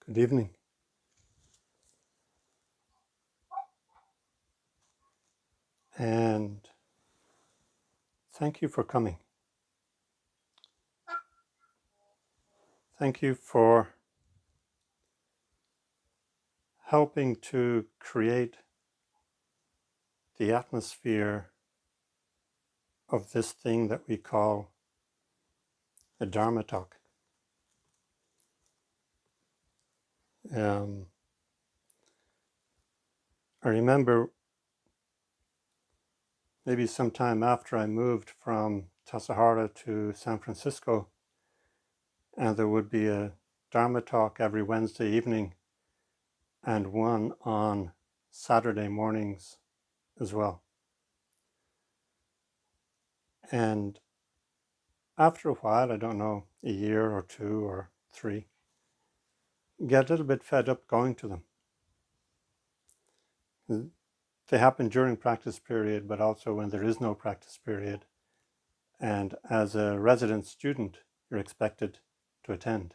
Good evening. And thank you for coming. Thank you for helping to create the atmosphere of this thing that we call the Dharma Talk. I remember maybe sometime after I moved from Tassajara to San Francisco, and there would be a Dharma Talk every Wednesday evening and one on Saturday mornings as well. And after a while, I don't know, a year or two or three, get a little bit fed up going to them. They happen during practice period, but also when there is no practice period. And as a resident student, you're expected to attend.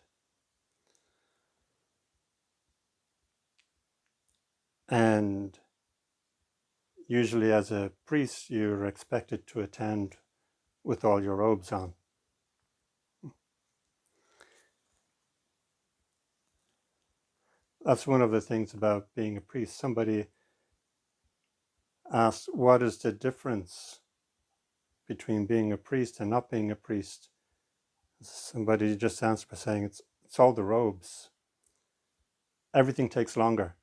And usually as a priest, you're expected to attend with all your robes on. That's one of the things about being a priest. Somebody asked, what is the difference between being a priest and not being a priest? Somebody just answered by saying, it's all the robes. Everything takes longer.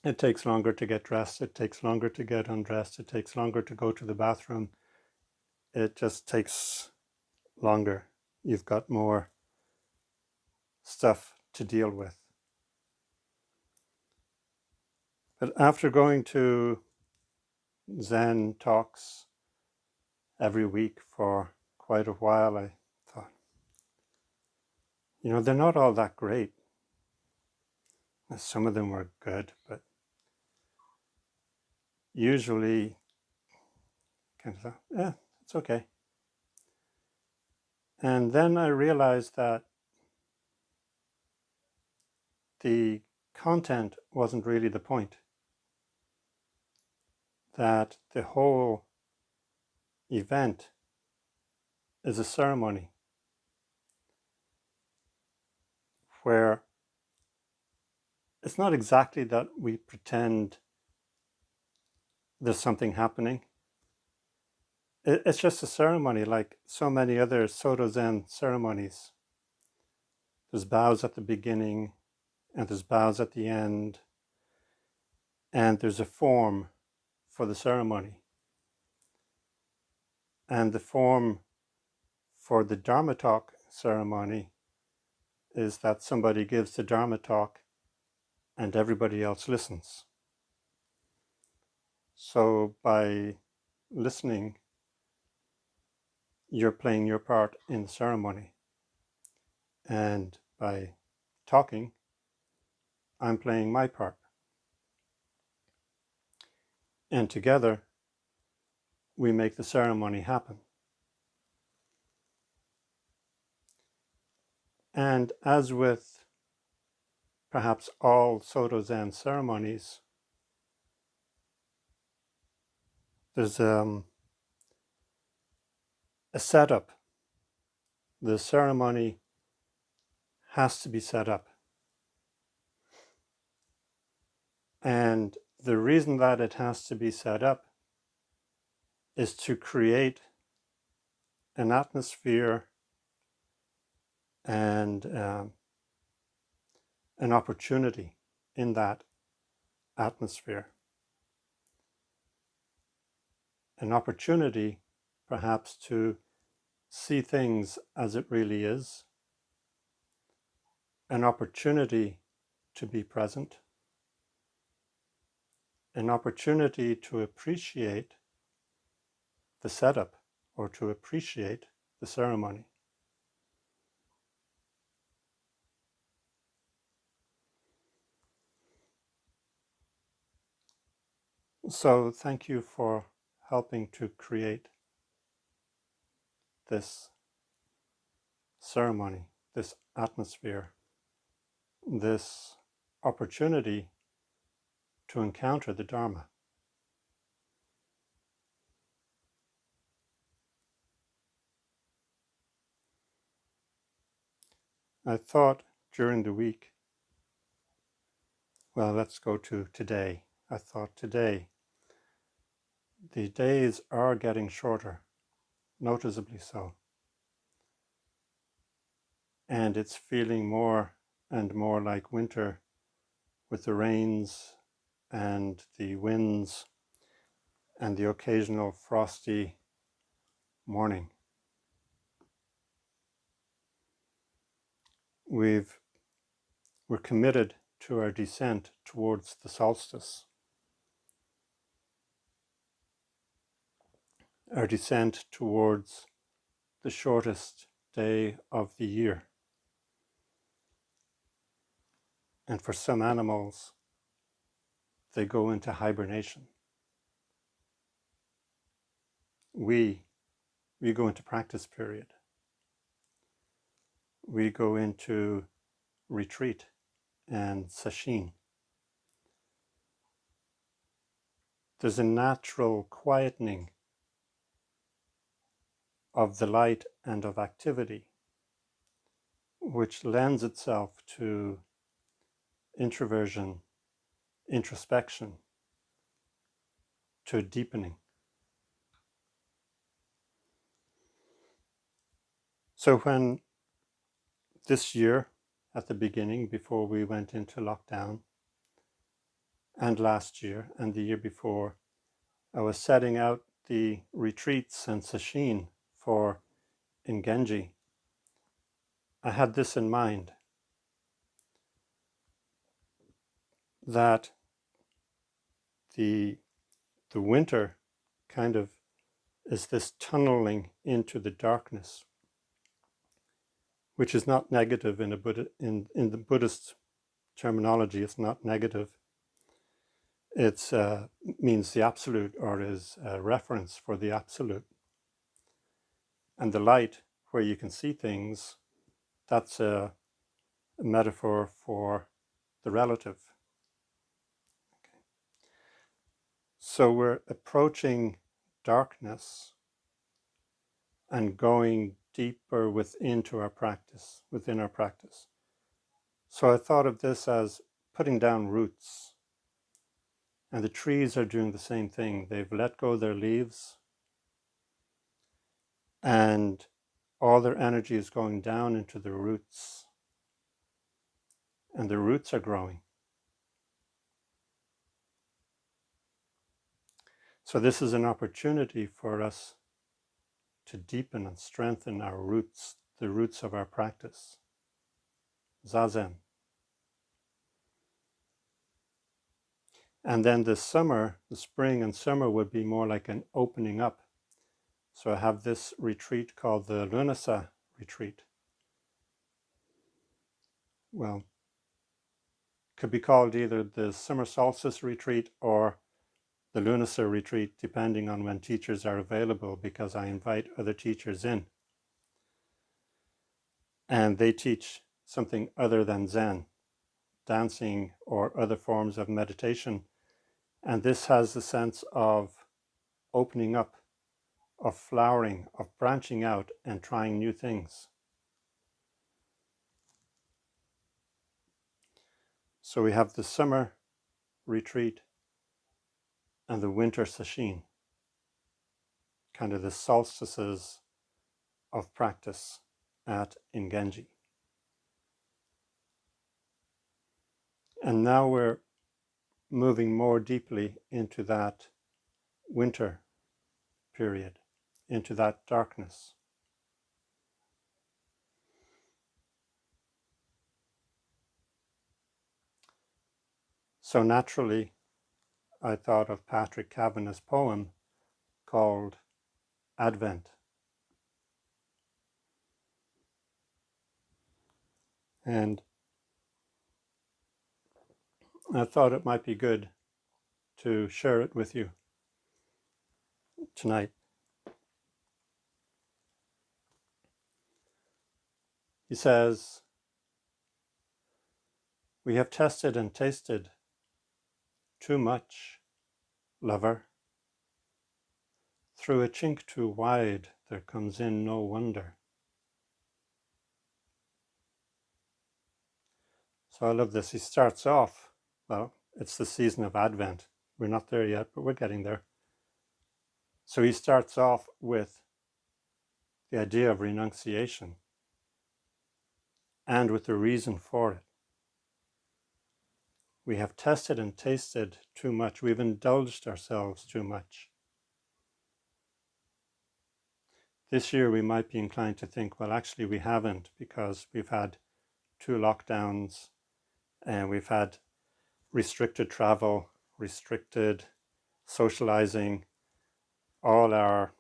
It takes longer to get dressed. It takes longer to get undressed. It takes longer to go to the bathroom. It just takes longer. You've got more stuff to deal with. But after going to Zen talks every week for quite a while, I thought, they're not all that great. Some of them were good, but usually kind of thought, yeah, it's okay. And then I realized that the content wasn't really the point. That the whole event is a ceremony where it's not exactly that we pretend there's something happening. It's just a ceremony like so many other Soto Zen ceremonies. There's bows at the beginning and there's bows at the end, and there's a form for the ceremony. And the form for the Dharma Talk ceremony is that somebody gives the Dharma Talk and everybody else listens. So by listening, you're playing your part in the ceremony. And by talking, I'm playing my part. And together, we make the ceremony happen. And as with perhaps all Soto Zen ceremonies, there's a setup. The ceremony has to be set up. And the reason that it has to be set up is to create an atmosphere and an opportunity in that atmosphere. An opportunity perhaps to see things as it really is, an opportunity to be present, an opportunity to appreciate the setup or to appreciate the ceremony. So thank you for helping to create this ceremony, this atmosphere, this opportunity to encounter the Dharma. I thought during the week, well, let's go to today. I thought today, the days are getting shorter, noticeably so. And it's feeling more and more like winter with the rains and the winds and the occasional frosty morning. We're committed to our descent towards the solstice, our descent towards the shortest day of the year. And for some animals, they go into hibernation. We go into practice period. We go into retreat and sesshin. There's a natural quietening of the light and of activity, which lends itself to introversion, introspection, to deepening. So when this year, at the beginning, before we went into lockdown, and last year and the year before, I was setting out the retreats and sesshin for Ingen, I had this in mind, that the winter kind of is this tunneling into the darkness, which is not negative in the Buddhist terminology. It's not negative. It means the absolute, or is a reference for the absolute. And the light, where you can see things, that's a metaphor for the relative. Okay. So we're approaching darkness and going deeper within our practice. So I thought of this as putting down roots. And the trees are doing the same thing. They've let go their leaves, and all their energy is going down into the roots. And the roots are growing. So this is an opportunity for us to deepen and strengthen our roots, the roots of our practice. Zazen. And then the spring and summer would be more like an opening up. So I have this retreat called the Lunasa retreat. Well, could be called either the summer solstice retreat or the Lunasa retreat, depending on when teachers are available, because I invite other teachers in. And they teach something other than Zen, dancing or other forms of meditation. And this has the sense of opening up, of flowering, of branching out and trying new things. So we have the summer retreat and the winter sesshin, kind of the solstices of practice at Ingen. And now we're moving more deeply into that winter period, into that darkness. So naturally, I thought of Patrick Kavanagh's poem called Advent. And I thought it might be good to share it with you tonight. He says, "We have tested and tasted too much, lover. Through a chink too wide there comes in no wonder." So I love this. He starts off, well, it's the season of Advent. We're not there yet, but we're getting there. So he starts off with the idea of renunciation and with the reason for it. We have tested and tasted too much. We've indulged ourselves too much. This year we might be inclined to think, well, actually we haven't, because we've had 2 lockdowns and we've had restricted travel, restricted socializing. All our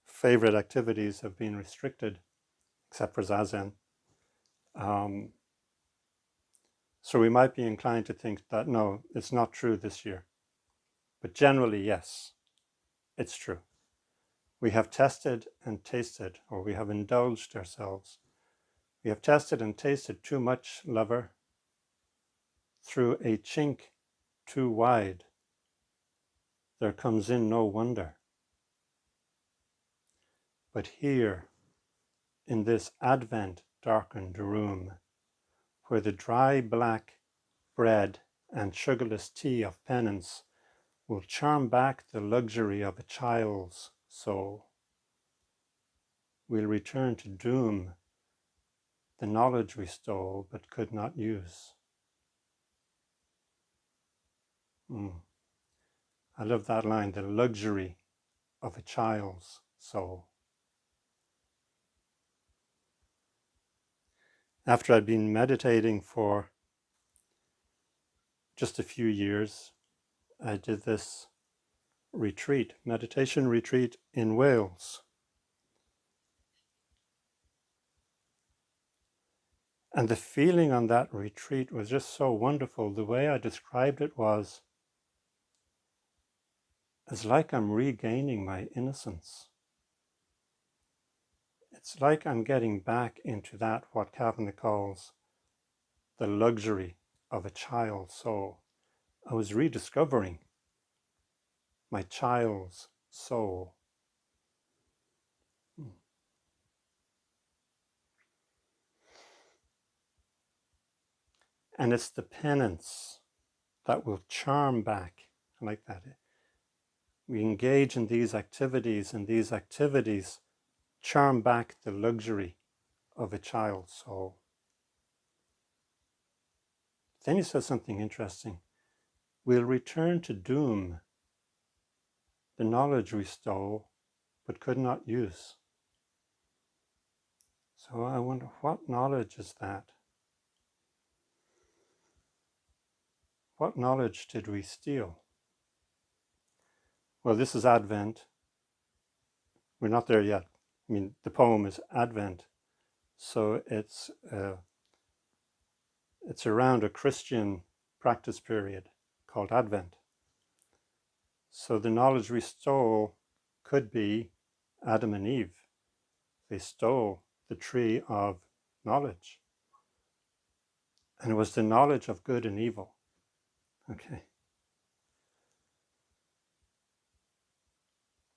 favorite activities have been restricted, except for Zazen. So we might be inclined to think that, no, it's not true this year. But generally, yes, it's true. We have tested and tasted, or we have indulged ourselves. We have tested and tasted too much, lover. Through a chink too wide there comes in no wonder. But here, in this Advent darkened room, where the dry black bread and sugarless tea of penance will charm back the luxury of a child's soul, we'll return to doom the knowledge we stole but could not use. I love that line, the luxury of a child's soul. After I'd been meditating for just a few years, I did this meditation retreat in Wales. And the feeling on that retreat was just so wonderful. The way I described it was, it's like I'm regaining my innocence. It's like I'm getting back into that, what Kavanagh calls the luxury of a child's soul. I was rediscovering my child's soul. And it's the penance that will charm back. I like that. We engage in these activities, and these activities charm back the luxury of a child's soul. Then he says something interesting. We'll return to doom the knowledge we stole but could not use. So I wonder, what knowledge is that? What knowledge did we steal? Well, this is Advent. We're not there yet. I mean, the poem is Advent, so it's around a Christian practice period called Advent. So the knowledge we stole could be Adam and Eve. They stole the tree of knowledge. And it was the knowledge of good and evil. Okay.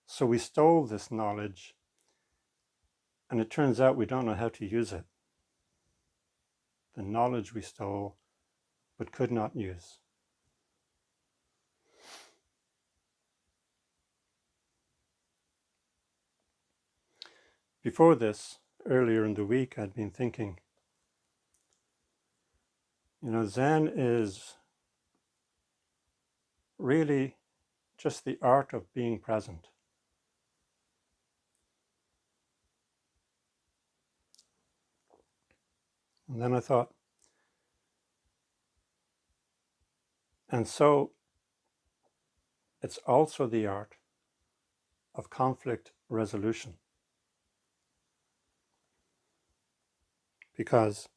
So we stole this knowledge, and it turns out we don't know how to use it. The knowledge we stole but could not use. Before this, earlier in the week, I'd been thinking, Zen is really just the art of being present. And then I thought, and so it's also the art of conflict resolution. Because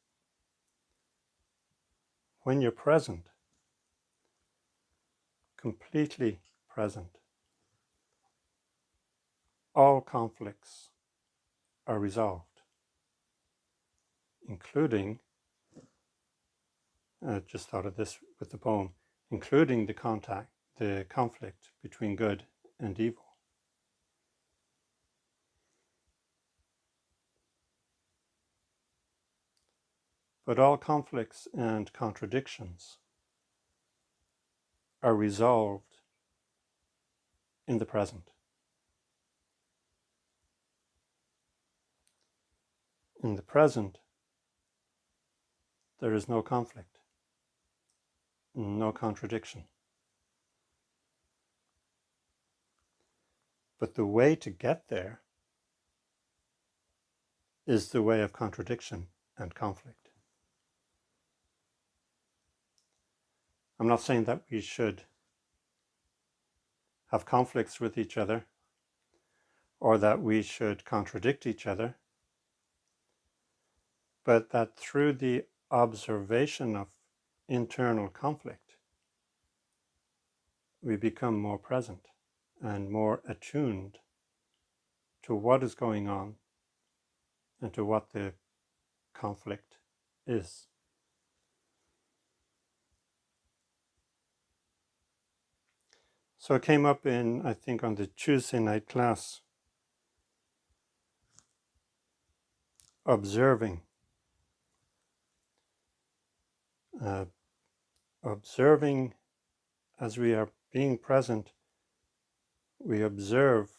when you're present, completely present, all conflicts are resolved. including, just thought of this with the poem, including the conflict between good and evil. But all conflicts and contradictions are resolved in the present. In the present, there is no conflict, no contradiction. But the way to get there is the way of contradiction and conflict. I'm not saying that we should have conflicts with each other or that we should contradict each other, but that through the observation of internal conflict, we become more present and more attuned to what is going on and to what the conflict is. So it came up in, I think, on the Tuesday night class, observing. Observing as we are being present, we observe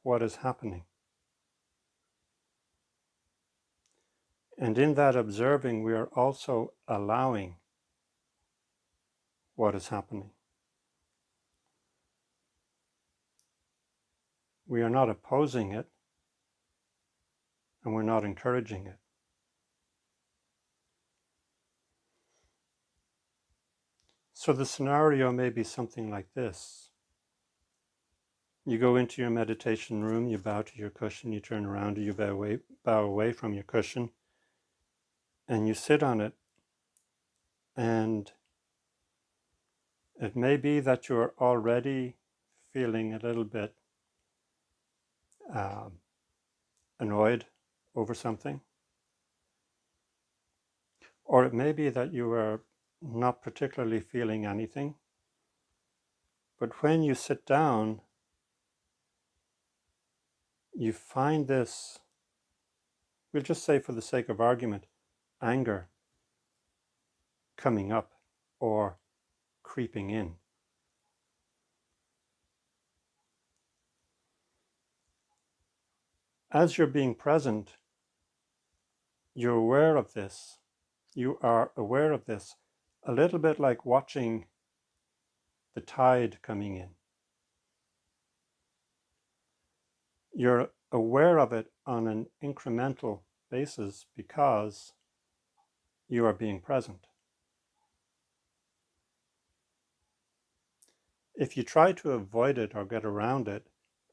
what is happening. And in that observing, we are also allowing what is happening. We are not opposing it, and we're not encouraging it. So the scenario may be something like this. You go into your meditation room, you bow to your cushion, you turn around, you bow away from your cushion, and you sit on it, and it may be that you're already feeling a little bit annoyed over something, or it may be that you are not particularly feeling anything, but when you sit down, you find this, we'll just say for the sake of argument, anger coming up or creeping in. As you're being present, you're aware of this. You are aware of this, a little bit like watching the tide coming in. You're aware of it on an incremental basis because you are being present. If you try to avoid it or get around it,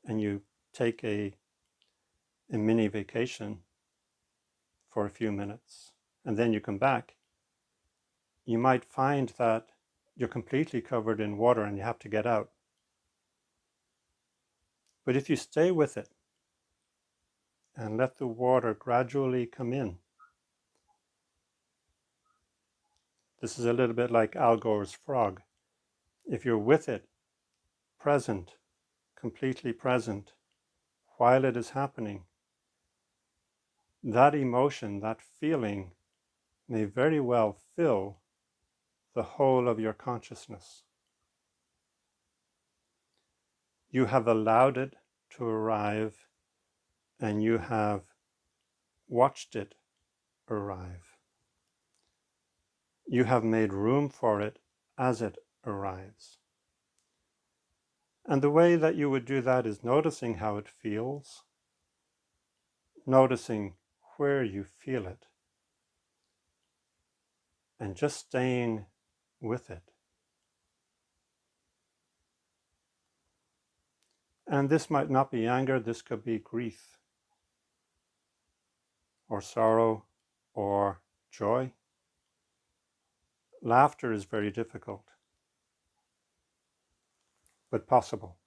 and you take a mini vacation for a few minutes, and then you come back, you might find that you're completely covered in water and you have to get out. But if you stay with it and let the water gradually come in, this is a little bit like Al Gore's frog. If you're with it, present, completely present, while it is happening, that emotion, that feeling may very well fill the whole of your consciousness. You have allowed it to arrive and you have watched it arrive. You have made room for it as it arrives. And the way that you would do that is noticing how it feels, noticing where you feel it, and just staying with it. And this might not be anger, this could be grief, or sorrow, or joy. Laughter is very difficult, but possible.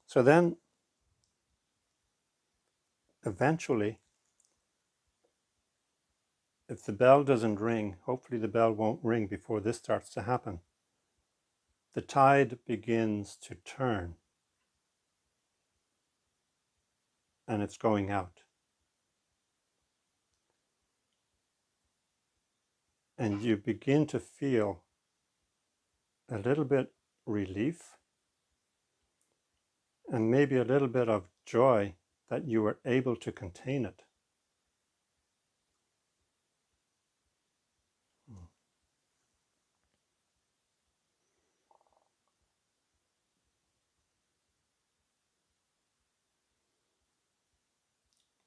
So then, eventually, if the bell doesn't ring, hopefully the bell won't ring before this starts to happen, the tide begins to turn and it's going out. And you begin to feel a little bit relief and maybe a little bit of joy that you were able to contain it.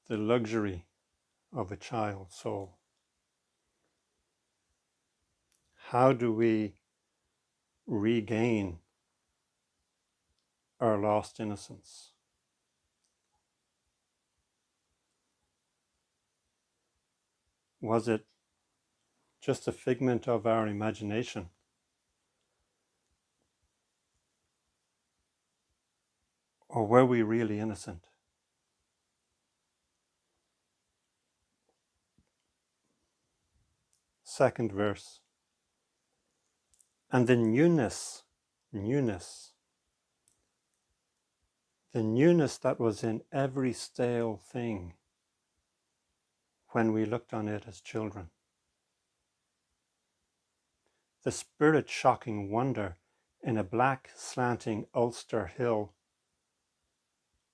The luxury of a child's soul. How do we regain our lost innocence? Was it just a figment of our imagination? Or were we really innocent? Second verse. And the newness that was in every stale thing when we looked on it as children. The spirit-shocking wonder in a black slanting Ulster hill,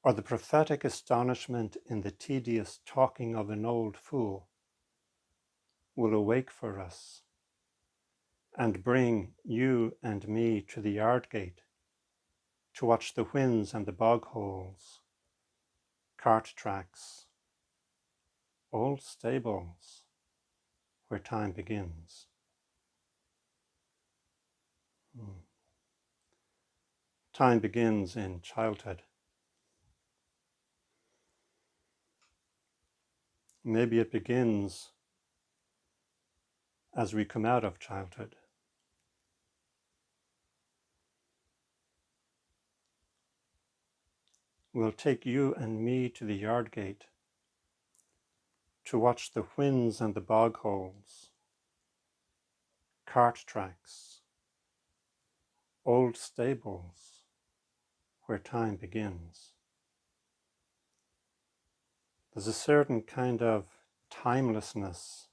or the prophetic astonishment in the tedious talking of an old fool, will awake for us and bring you and me to the yard gate to watch the whins and the bog holes, cart tracks, old stables where time begins. Time begins in childhood. Maybe it begins as we come out of childhood. We'll take you and me to the yard gate to watch the whins and the bog holes, cart tracks, old stables where time begins. There's a certain kind of timelessness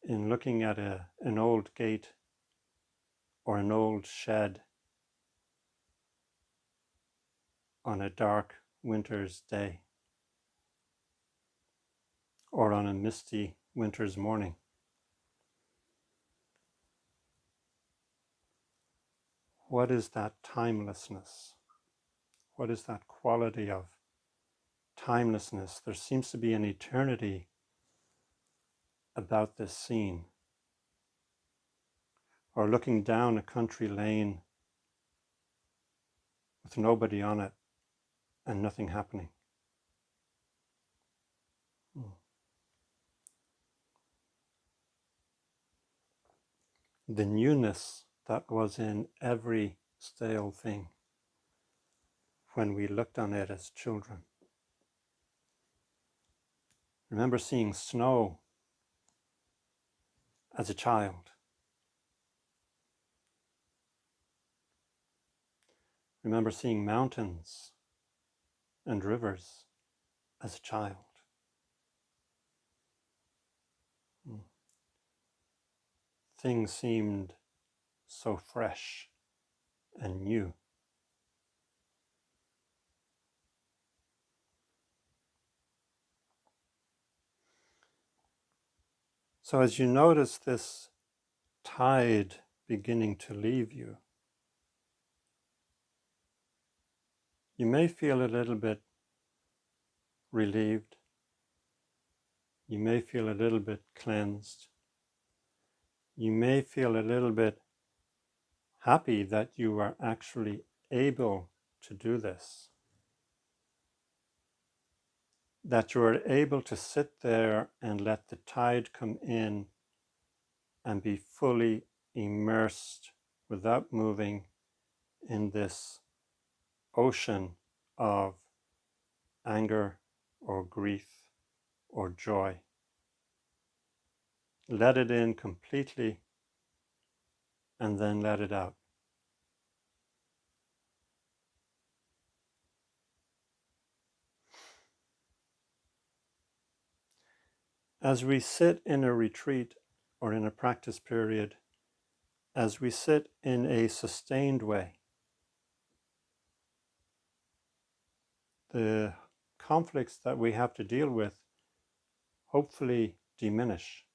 in looking at an old gate or an old shed on a dark winter's day or on a misty winter's morning. What is that timelessness? What is that quality of timelessness? There seems to be an eternity about this scene. Or looking down a country lane with nobody on it and nothing happening. The newness that was in every stale thing when we looked on it as children. Remember seeing snow as a child. Remember seeing mountains and rivers as a child. Things seemed so fresh and new. So as you notice this tide beginning to leave you, you may feel a little bit relieved. You may feel a little bit cleansed. You may feel a little bit happy that you are actually able to do this. That you are able to sit there and let the tide come in and be fully immersed without moving in this ocean of anger or grief or joy. Let it in completely and then let it out. As we sit in a retreat or in a practice period, as we sit in a sustained way, the conflicts that we have to deal with hopefully diminish.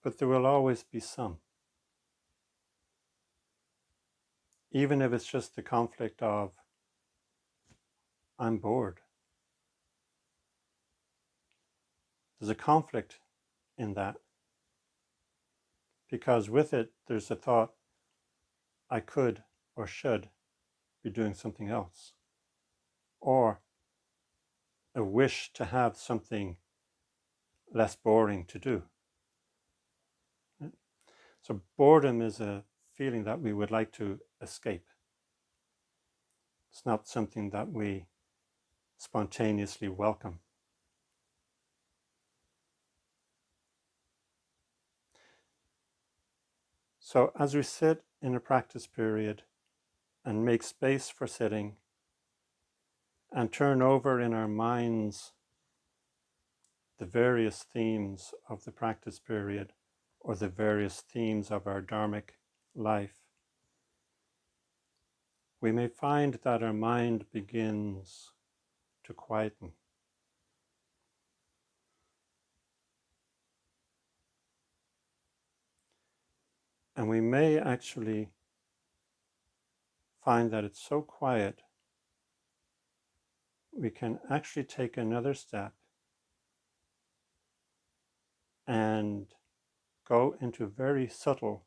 But there will always be some. Even if it's just the conflict of, I'm bored. There's a conflict in that, because with it, there's a thought, I could or should be doing something else, or a wish to have something less boring to do. So boredom is a feeling that we would like to escape. It's not something that we spontaneously welcome. So as we sit in a practice period and make space for sitting and turn over in our minds the various themes of the practice period or the various themes of our dharmic life, we may find that our mind begins to quieten. And we may actually find that it's so quiet, we can actually take another step and go into very subtle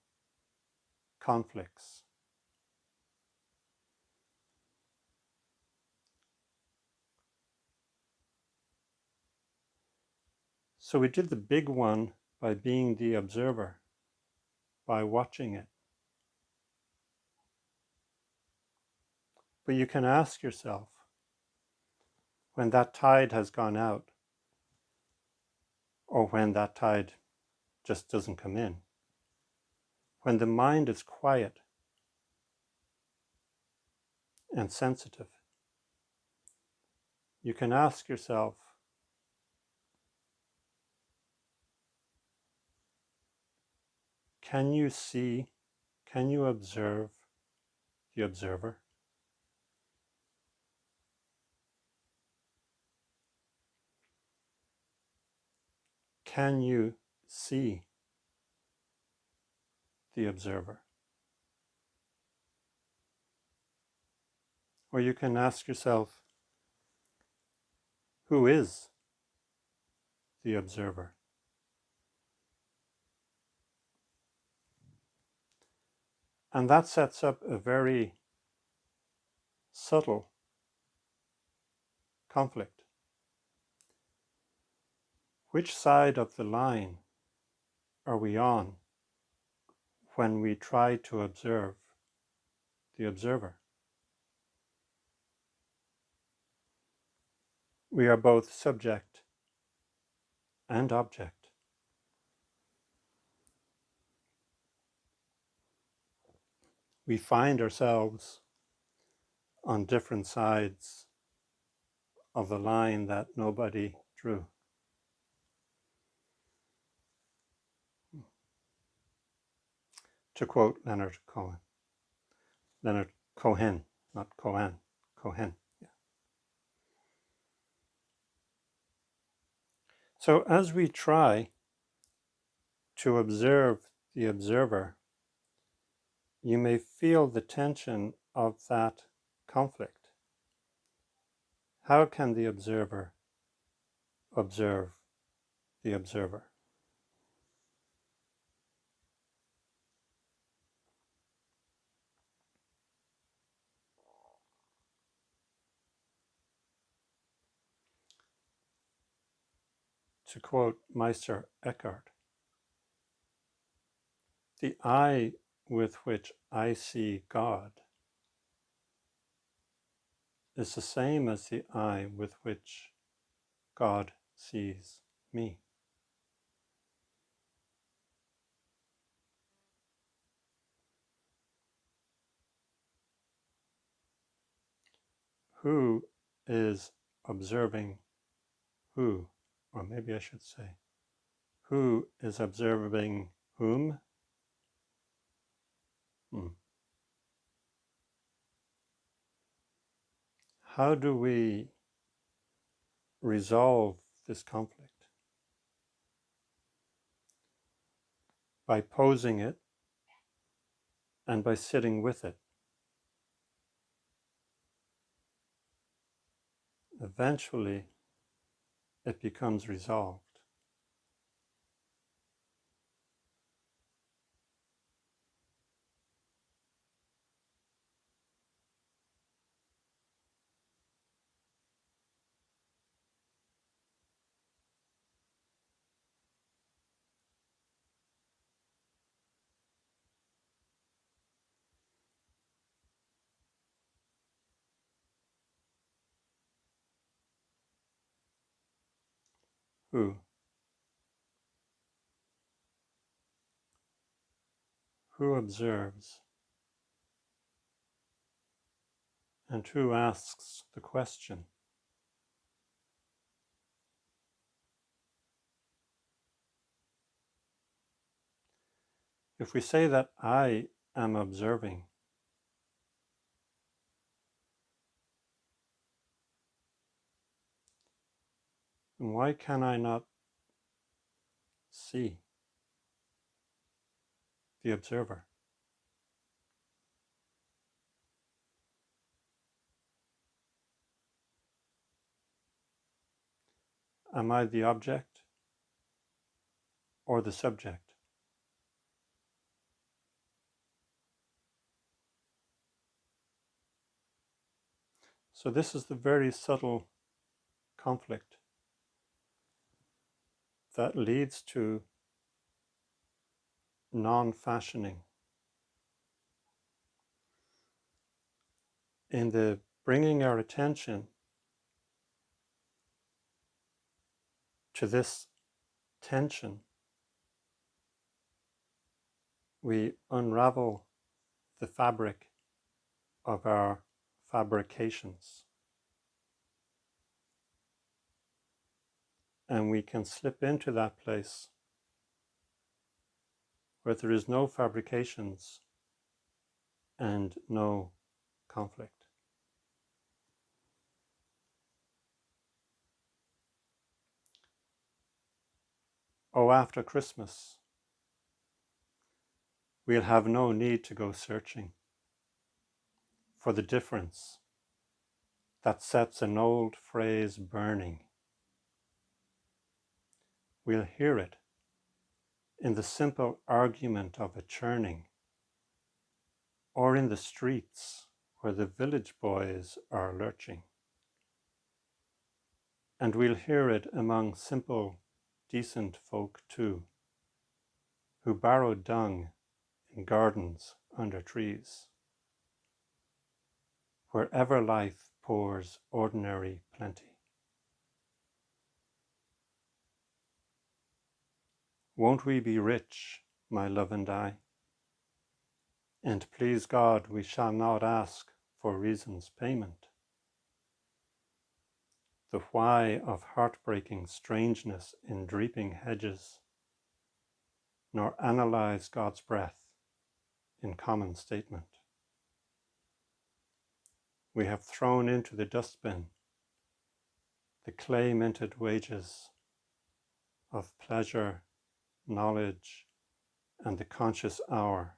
conflicts. So we did the big one by being the observer, by watching it. But you can ask yourself, when that tide has gone out, or when that tide just doesn't come in, when the mind is quiet and sensitive, you can ask yourself, can you see, can you observe the observer? Can you see the observer? Or you can ask yourself, who is the observer? And that sets up a very subtle conflict. Which side of the line are we on when we try to observe the observer? We are both subject and object. We find ourselves on different sides of the line that nobody drew. To quote Leonard Cohen, not Cohen, Cohen. Yeah. So as we try to observe the observer, you may feel the tension of that conflict. How can the observer observe the observer? To quote Meister Eckhart, The eye with which I see God is the same as the eye with which God sees me. Who is observing who? Or maybe I should say, who is observing whom? How do we resolve this conflict? By posing it and by sitting with it. Eventually, it becomes resolved. Who? Who observes? And who asks the question? If we say that I am observing, then why can I not see the observer? Am I the object or the subject? So this is the very subtle conflict that leads to non-fashioning. In the bringing our attention to this tension, we unravel the fabric of our fabrications, and we can slip into that place where there is no fabrications and no conflict. Oh, after Christmas, we'll have no need to go searching for the difference that sets an old phrase burning. We'll hear it in the simple argument of a churning, or in the streets where the village boys are lurching. And we'll hear it among simple, decent folk too, who borrow dung in gardens under trees, wherever life pours ordinary plenty. Won't we be rich, my love and I? And please God, we shall not ask for reason's payment. The why of heartbreaking strangeness in dreeping hedges, nor analyze God's breath in common statement. We have thrown into the dustbin the clay-minted wages of pleasure, knowledge, and the conscious hour,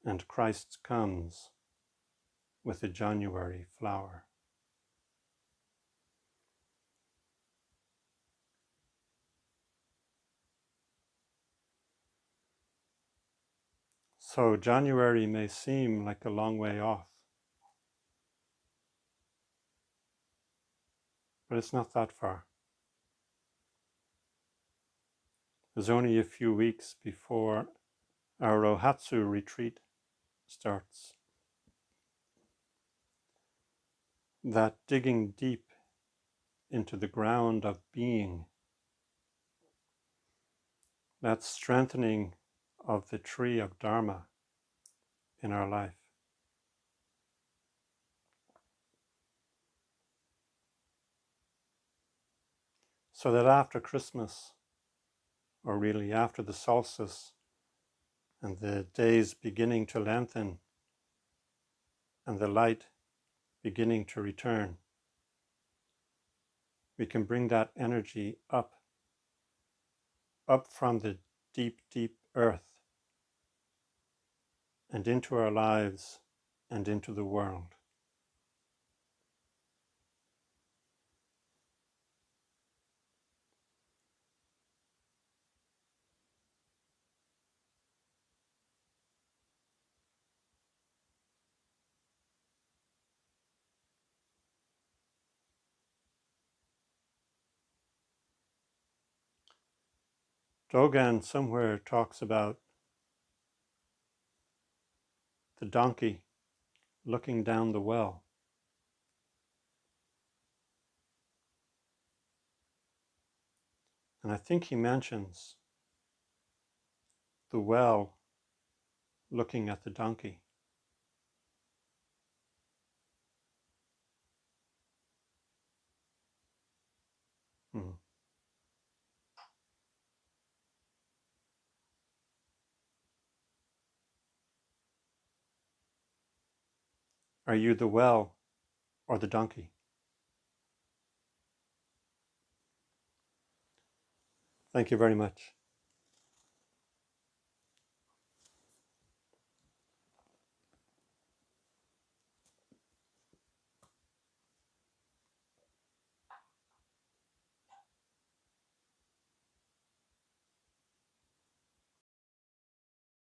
and Christ comes with a January flower. So January may seem like a long way off, but it's not that far. There's only a few weeks before our Rohatsu retreat starts. That digging deep into the ground of being, that strengthening of the tree of Dharma in our life. So that after Christmas, or really after the solstice, and the days beginning to lengthen, and the light beginning to return, we can bring that energy up from the deep, deep earth, and into our lives, and into the world. Dogen somewhere talks about the donkey looking down the well. And I think he mentions the well looking at the donkey. Hmm. Are you the well or the donkey? Thank you very much.